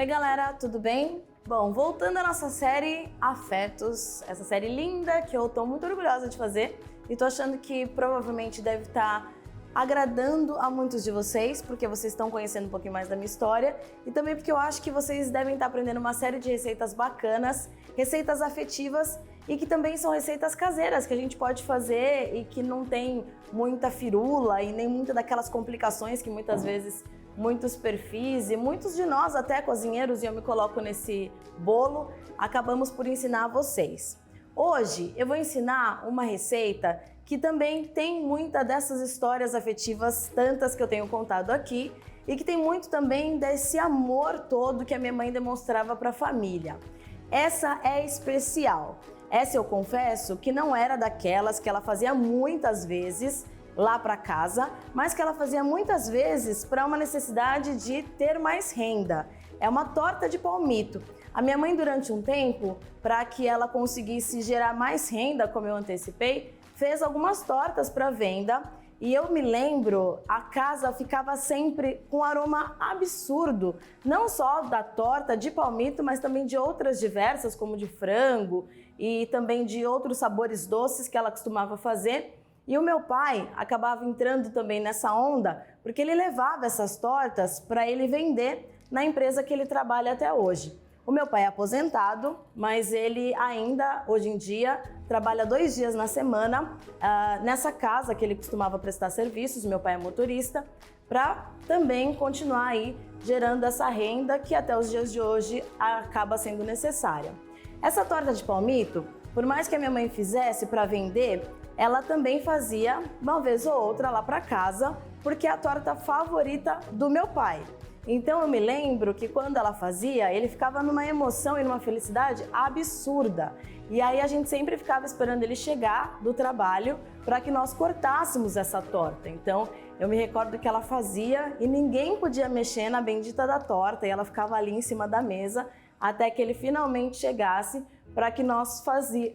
Oi galera, tudo bem? Bom, voltando à nossa série Afetos, essa série linda que eu tô muito orgulhosa de fazer e tô achando que provavelmente deve estar agradando a muitos de vocês, porque vocês estão conhecendo um pouquinho mais da minha história e também porque eu acho que vocês devem estar aprendendo uma série de receitas bacanas, receitas afetivas e que também são receitas caseiras que a gente pode fazer e que não tem muita firula e nem muita daquelas complicações que muitas vezes muitos perfis e muitos de nós, até cozinheiros, e eu me coloco nesse bolo, acabamos por ensinar a vocês. Hoje eu vou ensinar uma receita que também tem muita dessas histórias afetivas, tantas que eu tenho contado aqui, e que tem muito também desse amor todo que a minha mãe demonstrava para a família. Essa é especial. Essa eu confesso que não era daquelas que ela fazia muitas vezes lá para casa, mas que ela fazia muitas vezes para uma necessidade de ter mais renda. É uma torta de palmito. A minha mãe, durante um tempo, para que ela conseguisse gerar mais renda, como eu antecipei, fez algumas tortas para venda. E eu me lembro, a casa ficava sempre com um aroma absurdo, não só da torta de palmito, mas também de outras diversas, como de frango e também de outros sabores doces que ela costumava fazer. E o meu pai acabava entrando também nessa onda, porque ele levava essas tortas para ele vender na empresa que ele trabalha até hoje. O meu pai é aposentado, mas ele ainda, hoje em dia, trabalha 2 dias na semana nessa casa que ele costumava prestar serviços, meu pai é motorista, para também continuar aí gerando essa renda que até os dias de hoje acaba sendo necessária. Essa torta de palmito, por mais que a minha mãe fizesse para vender, ela também fazia uma vez ou outra lá para casa, porque é a torta favorita do meu pai. Então eu me lembro que quando ela fazia, ele ficava numa emoção e numa felicidade absurda. E aí a gente sempre ficava esperando ele chegar do trabalho para que nós cortássemos essa torta. Então eu me recordo que ela fazia e ninguém podia mexer na bendita da torta e ela ficava ali em cima da mesa até que ele finalmente chegasse para que nós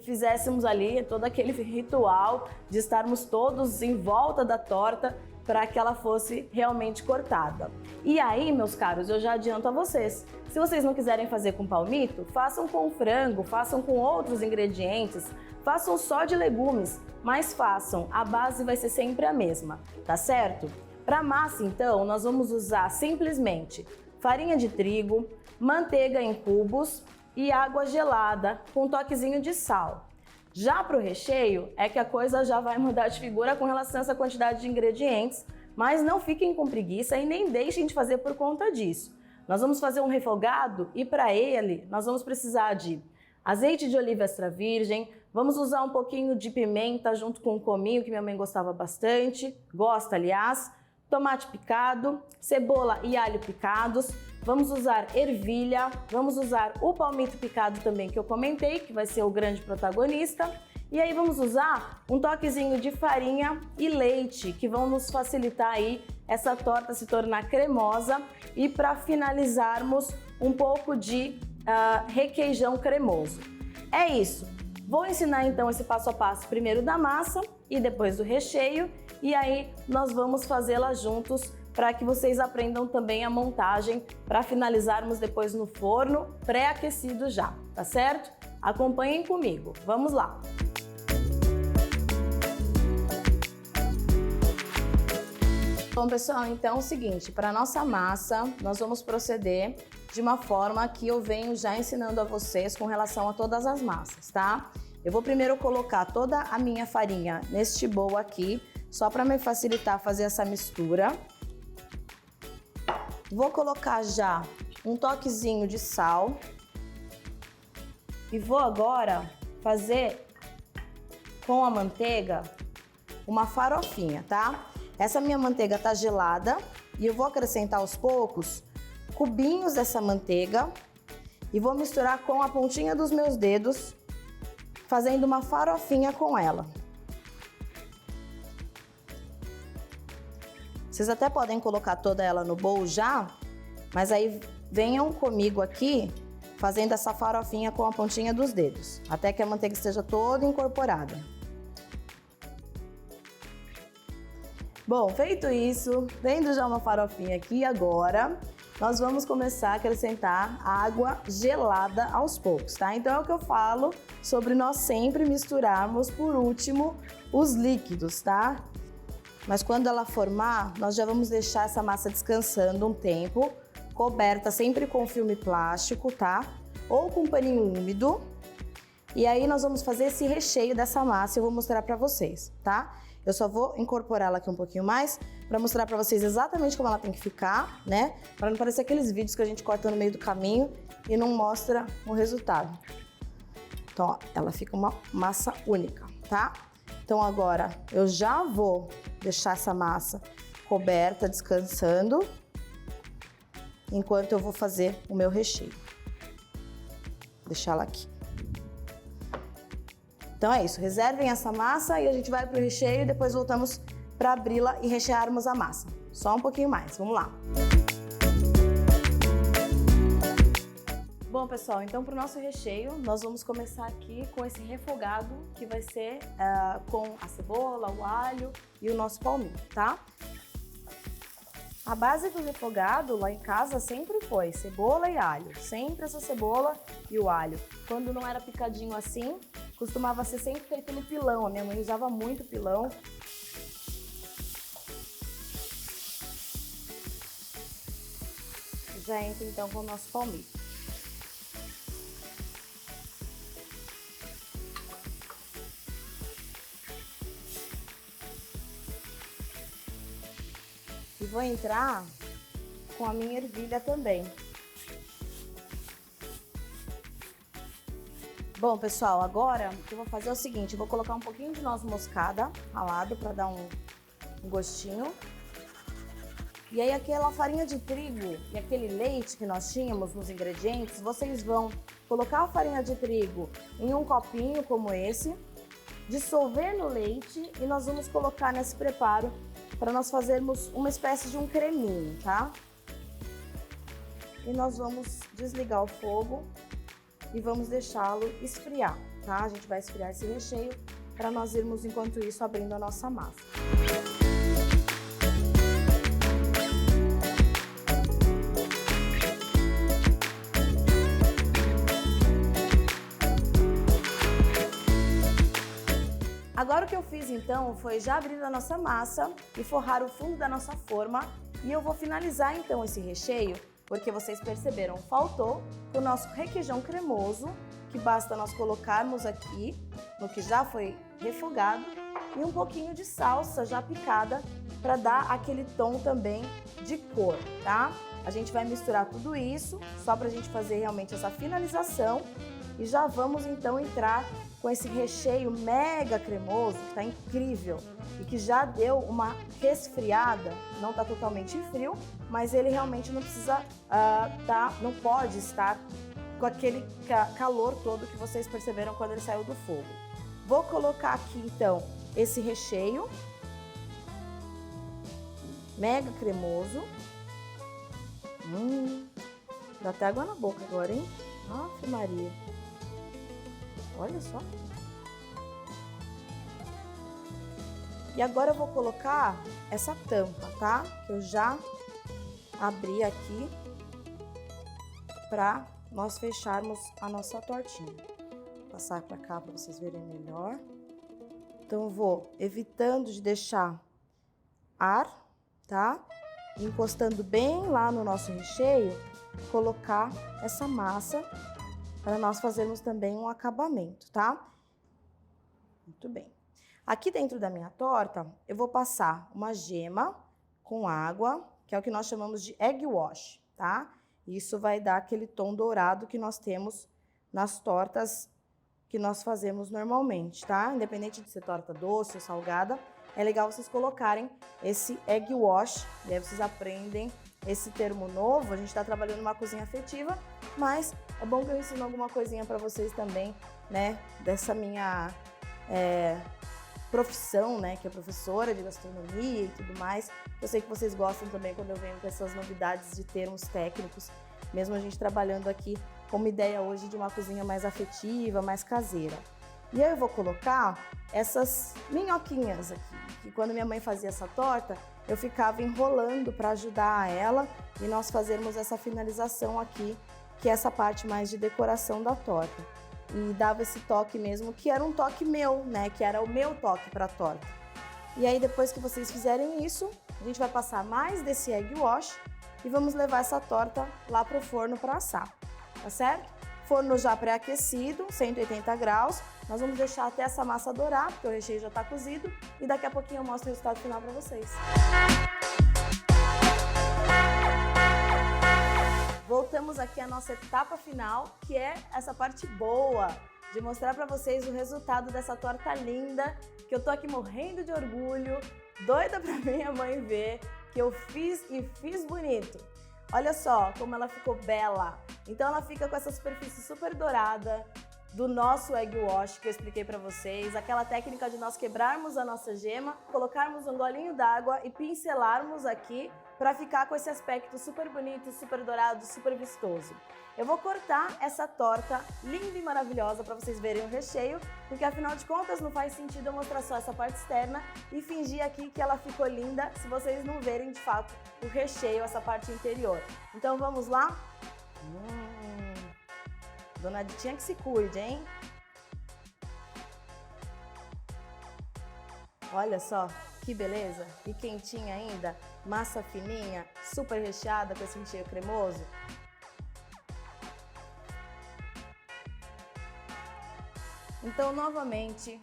fizéssemos ali todo aquele ritual de estarmos todos em volta da torta para que ela fosse realmente cortada. E aí, meus caros, eu já adianto a vocês, se vocês não quiserem fazer com palmito, façam com frango, façam com outros ingredientes, façam só de legumes, mas façam, a base vai ser sempre a mesma, tá certo? Para massa, então, nós vamos usar simplesmente farinha de trigo, manteiga em cubos e água gelada com um toquezinho de sal. Já para o recheio é que a coisa já vai mudar de figura com relação a essa quantidade de ingredientes, mas não fiquem com preguiça e nem deixem de fazer por conta disso. Nós vamos fazer um refogado e para ele nós vamos precisar de azeite de oliva extra virgem, vamos usar um pouquinho de pimenta junto com o cominho que minha mãe gostava bastante, gosta aliás, tomate picado, cebola e alho picados, vamos usar ervilha, vamos usar o palmito picado também que eu comentei, que vai ser o grande protagonista, e aí vamos usar um toquezinho de farinha e leite, que vão nos facilitar aí essa torta se tornar cremosa e para finalizarmos um pouco de requeijão cremoso. É isso! Vou ensinar então esse passo a passo primeiro da massa e depois do recheio, e aí nós vamos fazê-la juntos para que vocês aprendam também a montagem para finalizarmos depois no forno pré-aquecido já, tá certo? Acompanhem comigo, vamos lá! Bom pessoal, então é o seguinte, para nossa massa nós vamos proceder de uma forma que eu venho já ensinando a vocês com relação a todas as massas, tá? Eu vou primeiro colocar toda a minha farinha neste bowl aqui, só para me facilitar fazer essa mistura. Vou colocar já um toquezinho de sal e vou agora fazer com a manteiga uma farofinha, tá? Essa minha manteiga tá gelada e eu vou acrescentar aos poucos cubinhos dessa manteiga e vou misturar com a pontinha dos meus dedos, fazendo uma farofinha com ela. Vocês até podem colocar toda ela no bowl já, mas aí venham comigo aqui fazendo essa farofinha com a pontinha dos dedos, até que a manteiga esteja toda incorporada. Bom, feito isso, vendo já uma farofinha aqui agora, nós vamos começar a acrescentar água gelada aos poucos, tá? Então é o que eu falo sobre nós sempre misturarmos por último os líquidos, tá? Mas quando ela formar, nós já vamos deixar essa massa descansando um tempo, coberta sempre com filme plástico, tá? Ou com paninho úmido. E aí nós vamos fazer esse recheio dessa massa e eu vou mostrar pra vocês, tá? Eu só vou incorporá-la aqui um pouquinho mais para mostrar para vocês exatamente como ela tem que ficar, né? Para não parecer aqueles vídeos que a gente corta no meio do caminho e não mostra o resultado. Então, ó, ela fica uma massa única, tá? Então agora eu já vou deixar essa massa coberta, descansando, enquanto eu vou fazer o meu recheio. Vou deixar ela aqui. Então é isso, reservem essa massa e a gente vai pro recheio e depois voltamos para abri-la e rechearmos a massa. Só um pouquinho mais, vamos lá. Bom, pessoal, então para o nosso recheio, nós vamos começar aqui com esse refogado, que vai ser com a cebola, o alho e o nosso palmito, tá? A base do refogado lá em casa sempre foi cebola e alho, sempre essa cebola e o alho. Quando não era picadinho assim, costumava ser sempre feito no pilão, a minha mãe usava muito pilão. Já entra então com o nosso palmito. E vou entrar com a minha ervilha também. Bom, pessoal, agora o que eu vou fazer é o seguinte, eu vou colocar um pouquinho de noz moscada ralado para dar um gostinho. E aí aquela farinha de trigo e aquele leite que nós tínhamos nos ingredientes, vocês vão colocar a farinha de trigo em um copinho como esse, dissolver no leite e nós vamos colocar nesse preparo para nós fazermos uma espécie de um creminho, tá? E nós vamos desligar o fogo e vamos deixá-lo esfriar, tá? A gente vai esfriar esse recheio para nós irmos, enquanto isso, abrindo a nossa massa. Agora o que eu fiz então foi já abrir a nossa massa e forrar o fundo da nossa forma e eu vou finalizar então esse recheio, porque vocês perceberam, faltou o nosso requeijão cremoso, que basta nós colocarmos aqui no que já foi refogado e um pouquinho de salsa já picada para dar aquele tom também de cor, tá? A gente vai misturar tudo isso só para a gente fazer realmente essa finalização e já vamos então entrar com esse recheio mega cremoso, que tá incrível e que já deu uma resfriada, não tá totalmente frio, mas ele realmente não precisa não pode estar com aquele calor todo que vocês perceberam quando ele saiu do fogo. Vou colocar aqui então esse recheio mega cremoso. Dá até água na boca agora, hein? Ave Maria. Olha só. E agora eu vou colocar essa tampa, tá? Que eu já abri aqui para nós fecharmos a nossa tortinha. Vou passar para cá para vocês verem melhor. Então eu vou evitando de deixar ar, tá? Encostando bem lá no nosso recheio, colocar essa massa para nós fazermos também um acabamento, tá? Muito bem. Aqui dentro da minha torta, eu vou passar uma gema com água, que é o que nós chamamos de egg wash, tá? Isso vai dar aquele tom dourado que nós temos nas tortas que nós fazemos normalmente, tá? Independente de ser torta doce ou salgada, é legal vocês colocarem esse egg wash, e aí vocês aprendem esse termo novo. A gente está trabalhando numa cozinha afetiva, mas é bom que eu ensino alguma coisinha para vocês também, né? Dessa minha profissão, né? Que é professora de gastronomia e tudo mais. Eu sei que vocês gostam também quando eu venho com essas novidades de termos técnicos, mesmo a gente trabalhando aqui com uma ideia hoje de uma cozinha mais afetiva, mais caseira. E aí eu vou colocar essas minhoquinhas aqui, que quando minha mãe fazia essa torta, eu ficava enrolando para ajudar ela e nós fazermos essa finalização aqui, que é essa parte mais de decoração da torta. E dava esse toque mesmo, que era um toque meu, né? Que era o meu toque para a torta. E aí depois que vocês fizerem isso, a gente vai passar mais desse egg wash e vamos levar essa torta lá pro forno para assar, tá certo? Forno já pré-aquecido, 180 graus. Nós vamos deixar até essa massa dourar, porque o recheio já está cozido. E daqui a pouquinho eu mostro o resultado final para vocês. Voltamos aqui à nossa etapa final, que é essa parte boa, de mostrar para vocês o resultado dessa torta linda, que eu tô aqui morrendo de orgulho, doida para minha mãe ver, que eu fiz e fiz bonito. Olha só como ela ficou bela. Então ela fica com essa superfície super dourada do nosso egg wash que eu expliquei para vocês, aquela técnica de nós quebrarmos a nossa gema, colocarmos um golinho d'água e pincelarmos aqui para ficar com esse aspecto super bonito, super dourado, super vistoso. Eu vou cortar essa torta linda e maravilhosa para vocês verem o recheio, porque afinal de contas não faz sentido eu mostrar só essa parte externa e fingir aqui que ela ficou linda se vocês não verem de fato o recheio, essa parte interior. Então vamos lá? Dona Ditinha que se cuide, hein? Olha só, que beleza! E quentinha ainda, massa fininha, super recheada com esse recheio cremoso. Então, novamente,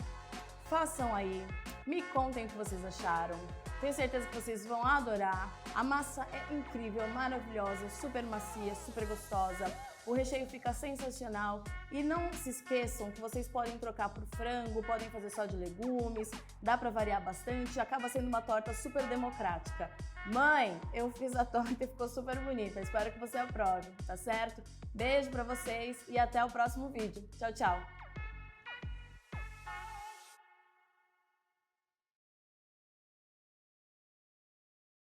façam aí, me contem o que vocês acharam. Tenho certeza que vocês vão adorar. A massa é incrível, maravilhosa, super macia, super gostosa. O recheio fica sensacional. E não se esqueçam que vocês podem trocar por frango, podem fazer só de legumes, dá pra variar bastante, acaba sendo uma torta super democrática. Mãe, eu fiz a torta e ficou super bonita, espero que você aprove, tá certo? Beijo pra vocês e até o próximo vídeo. Tchau, tchau!